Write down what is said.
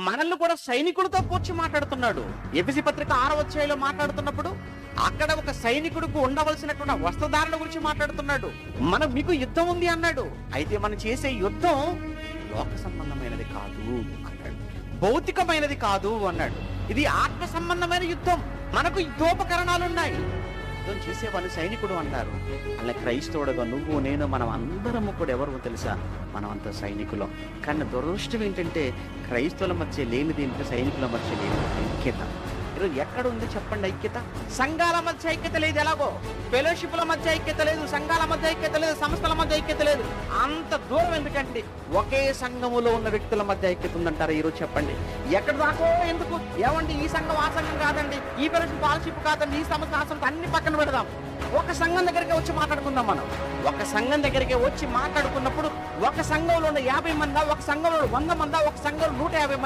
మనల్ని కూడా సైనికులతో పోల్చి మాట్లాడుతున్నాడు. ఎఫెసీ పత్రిక 6వ అధ్యాయంలో మాట్లాడుతున్నప్పుడు అక్కడ ఒక సైనికుడికి ఉండవలసినటువంటి వస్త్రధారణ గురించి మాట్లాడుతున్నాడు. మీకు యుద్ధం ఉంది అన్నాడు. అయితే మనం చేసే యుద్ధం లోక సంబంధమైనది కాదు అన్నాడు, భౌతికమైనది కాదు అన్నాడు. ఇది ఆత్మ సంబంధమైన యుద్ధం. మనకు యుద్ధోపకరణాలు ఉన్నాయి. యుద్ధం చేసేవాళ్ళు సైనికుడు అంటారు. అలా క్రైస్తవుడుగా నువ్వు నేను మనం అందరము కూడా ఎవరు తెలుసా, మనం అంత సైనికులం. కానీ దురదృష్టం ఏంటంటే క్రైస్తవుల మధ్య లేనిది ఏంటంటే సైనికుల మధ్య లేనిది ఐక్యత. ఈరోజు ఎక్కడ ఉంది చెప్పండి ఐక్యత? సంఘాల మధ్య ఐక్యత లేదు. ఎలాగో ఫెలోషిప్ల మధ్య ఐక్యత లేదు, సంఘాల మధ్య ఐక్యత లేదు, సంస్థల మధ్య ఐక్యత లేదు. అంత దూరం ఎందుకంటే ఒకే సంఘములో ఉన్న వ్యక్తుల మధ్య ఐక్యత ఉందంటారా ఈరోజు చెప్పండి? ఎక్కడ దాకో ఎందుకు? ఏమండి ఈ సంఘం ఆ సంఘం కాదండి, ఈ ఫెలోషిప్ పాలషిప్ కాదండి, ఈ సంస్థ ఆ సంస్థ అన్ని పక్కన పెడదాం. ఒక సంఘం దగ్గరికి వచ్చి మాట్లాడుకుందాం. మనం ఒక సంఘం దగ్గరికి వచ్చి మాట్లాడుకున్నప్పుడు ఒక సంఘంలో ఉన్న 50 మంది, ఒక సంఘంలో 100 మంది, ఒక సంఘంలో 150 మంది